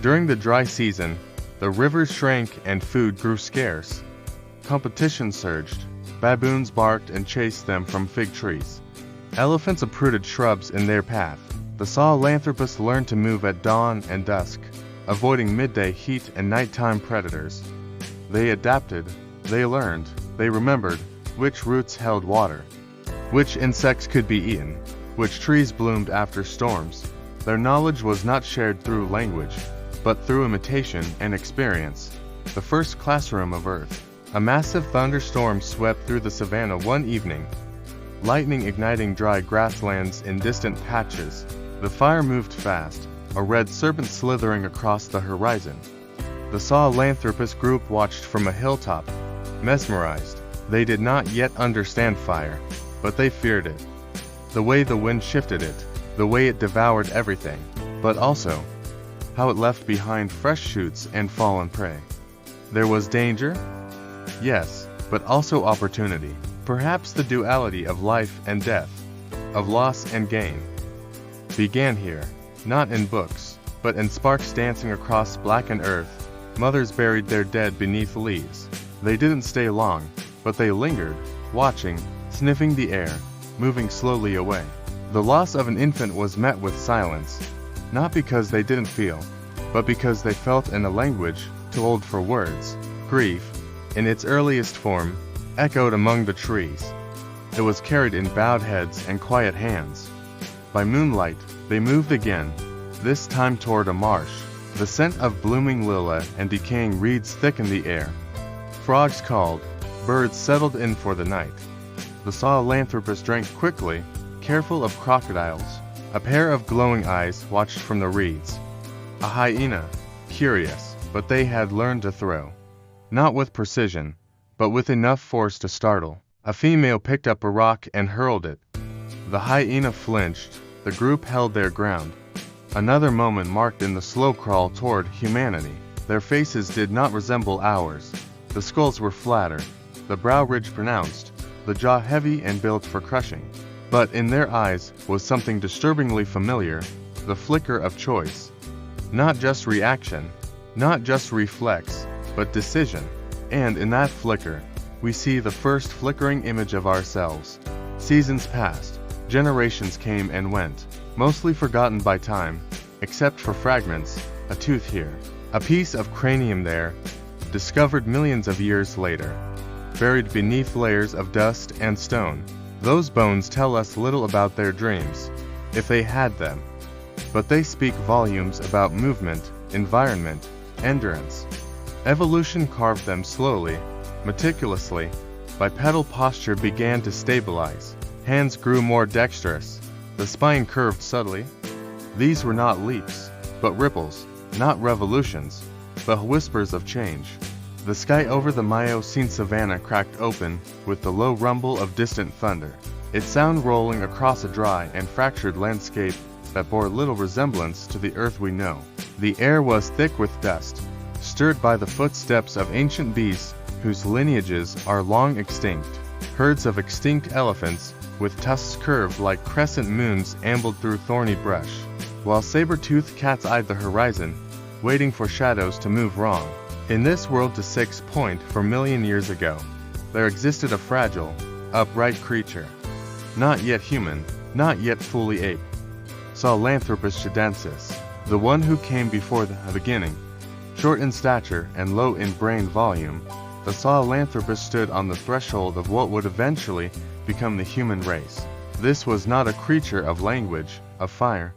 During the dry season, the rivers shrank and food grew scarce. Competition surged. Baboons barked and chased them from fig trees. Elephants uprooted shrubs in their path. The Sahelanthropus learned to move at dawn and dusk, avoiding midday heat and nighttime predators. They adapted, they learned, they remembered which roots held water, which insects could be eaten, which trees bloomed after storms. Their knowledge was not shared through language, but through imitation and experience. The first classroom of Earth. A massive thunderstorm swept through the savannah one evening, lightning igniting dry grasslands in distant patches. The fire moved fast, a red serpent slithering across the horizon. The Sahelanthropus group watched from a hilltop, mesmerized. They did not yet understand fire, but they feared it. The way the wind shifted it, the way it devoured everything, but also how it left behind fresh shoots and fallen prey. There was danger? Yes, but also opportunity. Perhaps the duality of life and death, of loss and gain, began here, not in books, but in sparks dancing across blackened earth. Mothers buried their dead beneath leaves. They didn't stay long, but they lingered, watching, sniffing the air, moving slowly away. The loss of an infant was met with silence, not because they didn't feel, but because they felt in a language too old for words. Grief, in its earliest form, echoed among the trees. It was carried in bowed heads and quiet hands. By moonlight, they moved again, this time toward a marsh. The scent of blooming lilac and decaying reeds thickened the air. Frogs called, birds settled in for the night. The Sahelanthropus drank quickly, careful of crocodiles. A pair of glowing eyes watched from the reeds. A hyena, curious, but they had learned to throw. Not with precision, but with enough force to startle. A female picked up a rock and hurled it. The hyena flinched. The group held their ground. Another moment marked in the slow crawl toward humanity. Their faces did not resemble ours. The skulls were flatter, the brow ridge pronounced, the jaw heavy and built for crushing. But in their eyes was something disturbingly familiar, the flicker of choice. Not just reaction, not just reflex, but decision. And in that flicker, we see the first flickering image of ourselves. Seasons passed, generations came and went, mostly forgotten by time, except for fragments, a tooth here, a piece of cranium there, discovered millions of years later, buried beneath layers of dust and stone. Those bones tell us little about their dreams, if they had them, but they speak volumes about movement, environment, endurance. Evolution carved them slowly, meticulously. Bipedal posture began to stabilize. Hands grew more dexterous. The spine curved subtly. These were not leaps, but ripples, not revolutions, but whispers of change. The sky over the Miocene savanna cracked open with the low rumble of distant thunder, its sound rolling across a dry and fractured landscape that bore little resemblance to the earth we know. The air was thick with dust, stirred by the footsteps of ancient beasts whose lineages are long extinct. Herds of extinct elephants, with tusks curved like crescent moons, ambled through thorny brush, while saber-toothed cats eyed the horizon, waiting for shadows to move wrong. In this world to 6.4 million years ago, there existed a fragile, upright creature. Not yet human, not yet fully ape. Sahelanthropus tchadensis, the one who came before the beginning. Short in stature and low in brain volume, the Sahelanthropus stood on the threshold of what would eventually become the human race. This was not a creature of language, of fire,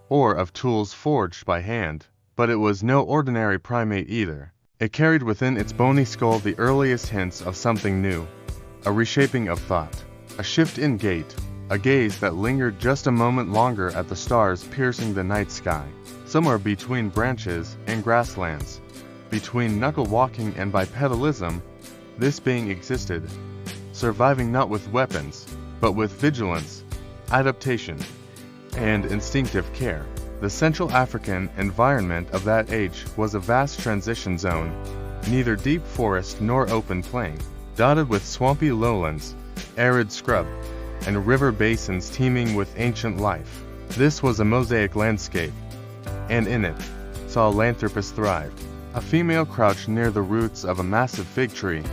or of tools forged by hand, but it was no ordinary primate either. It carried within its bony skull the earliest hints of something new, a reshaping of thought, a shift in gait, a gaze that lingered just a moment longer at the stars piercing the night sky. Somewhere between branches and grasslands, between knuckle-walking and bipedalism, this being existed, surviving not with weapons, but with vigilance, adaptation, and instinctive care. The Central African environment of that age was a vast transition zone, neither deep forest nor open plain, dotted with swampy lowlands, arid scrub, and river basins teeming with ancient life. This was a mosaic landscape, and in it, Sahelanthropus thrived. A female crouched near the roots of a massive fig tree,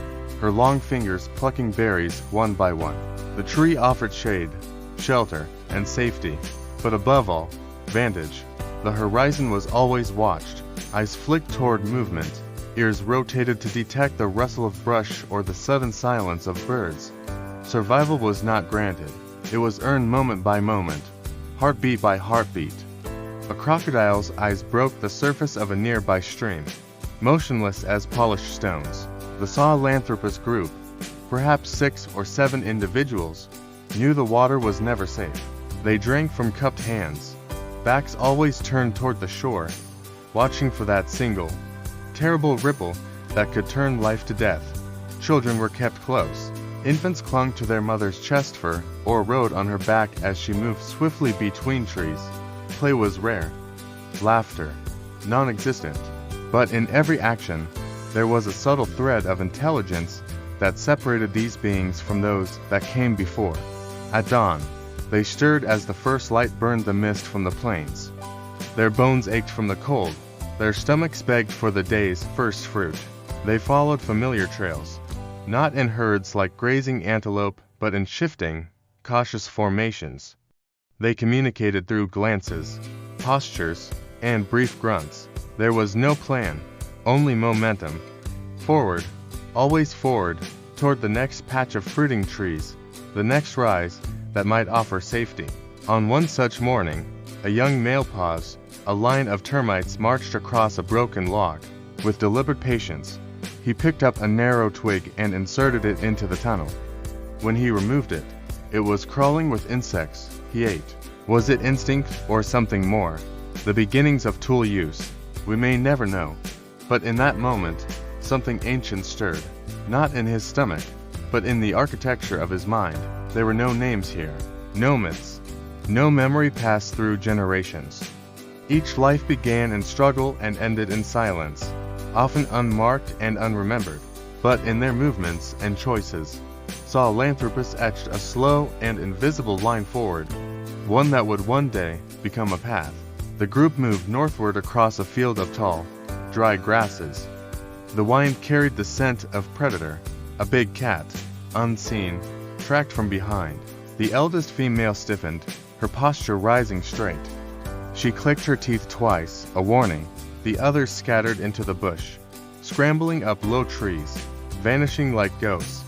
her long fingers plucking berries one by one. The tree offered shade, shelter, and safety, but above all, vantage. The horizon was always watched, eyes flicked toward movement, ears rotated to detect the rustle of brush or the sudden silence of birds. Survival was not granted. It was earned moment by moment, heartbeat by heartbeat. A crocodile's eyes broke the surface of a nearby stream, motionless as polished stones. The Sahelanthropus group, perhaps 6 or 7 individuals, knew the water was never safe. They drank from cupped hands, backs always turned toward the shore, watching for that single, terrible ripple that could turn life to death. Children were kept close. Infants clung to their mother's chest fur or rode on her back as she moved swiftly between trees. Play was rare. Laughter, non-existent. But in every action, there was a subtle thread of intelligence that separated these beings from those that came before. At dawn, they stirred as the first light burned the mist from the plains. Their bones ached from the cold, their stomachs begged for the day's first fruit. They followed familiar trails, not in herds like grazing antelope, but in shifting, cautious formations. They communicated through glances, postures, and brief grunts. There was no plan, only momentum. Forward, always forward, toward the next patch of fruiting trees, the next rise that might offer safety. On one such morning, a young male paused. A line of termites marched across a broken log. With deliberate patience, he picked up a narrow twig and inserted it into the tunnel. When he removed it, it was crawling with insects he ate. Was it instinct or something more? The beginnings of tool use. We may never know. But in that moment, something ancient stirred. Not in his stomach, but in the architecture of his mind. There were no names here, no myths, no memory passed through generations. Each life began in struggle and ended in silence, often unmarked and unremembered. But in their movements and choices, Sahelanthropus etched a slow and invisible line forward, one that would one day become a path. The group moved northward across a field of tall, dry grasses. The wind carried the scent of predator, a big cat, unseen, tracked from behind. The eldest female stiffened, her posture rising straight. She clicked her teeth twice, a warning. The others scattered into the bush, scrambling up low trees, vanishing like ghosts.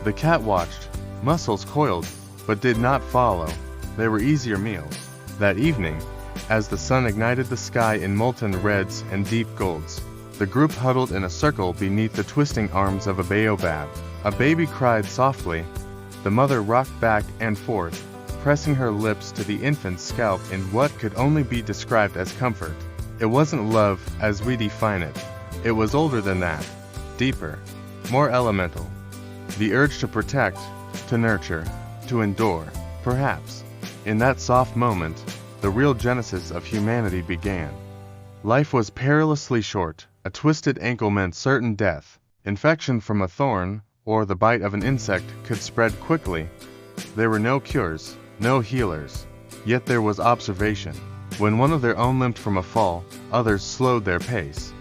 The cat watched, muscles coiled, but did not follow. They were easier meals. That evening, as the sun ignited the sky in molten reds and deep golds, the group huddled in a circle beneath the twisting arms of a baobab. A baby cried softly. The mother rocked back and forth, pressing her lips to the infant's scalp in what could only be described as comfort. It wasn't love as we define it. It was older than that, deeper, more elemental. The urge to protect, to nurture, to endure. Perhaps, in that soft moment, the real genesis of humanity began. Life was perilously short. A twisted ankle meant certain death. Infection from a thorn, or the bite of an insect, could spread quickly. There were no cures, no healers. Yet there was observation. When one of their own limped from a fall, others slowed their pace.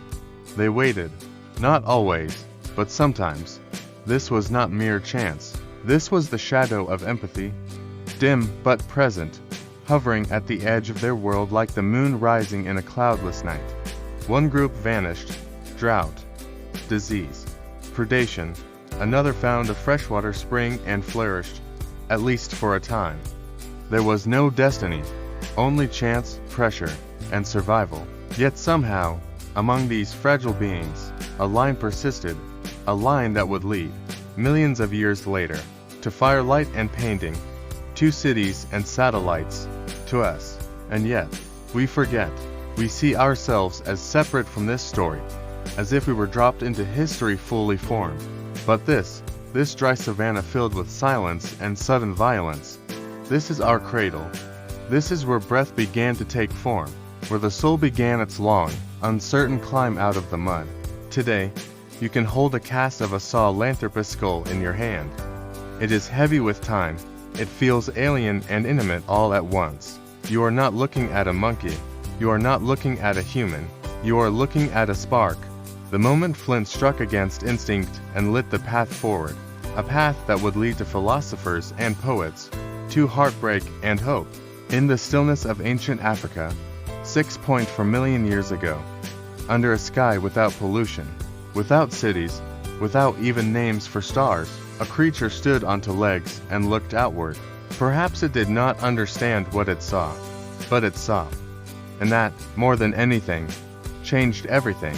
They waited. Not always, but sometimes. This was not mere chance. This was the shadow of empathy, dim but present, hovering at the edge of their world like the moon rising in a cloudless night. One group vanished. Drought, disease, predation. Another found a freshwater spring and flourished, at least for a time. There was no destiny, only chance, pressure, and survival. Yet somehow, among these fragile beings, a line persisted, a line that would lead, millions of years later, to firelight and painting, to cities and satellites, to us. And yet, we forget. We see ourselves as separate from this story, as if we were dropped into history fully formed. But this dry savanna filled with silence and sudden violence, this is our cradle. This is where breath began to take form, where the soul began its long, uncertain climb out of the mud. Today, you can hold a cast of a Sahelanthropus skull in your hand. It is heavy with time. It feels alien and intimate all at once. You are not looking at a monkey. You are not looking at a human. You are looking at a spark. The moment flint struck against instinct and lit the path forward, a path that would lead to philosophers and poets, to heartbreak and hope. In the stillness of ancient Africa, 6.4 million years ago, under a sky without pollution, without cities, without even names for stars, a creature stood onto legs and looked outward. Perhaps it did not understand what it saw, but it saw. And that, more than anything, changed everything.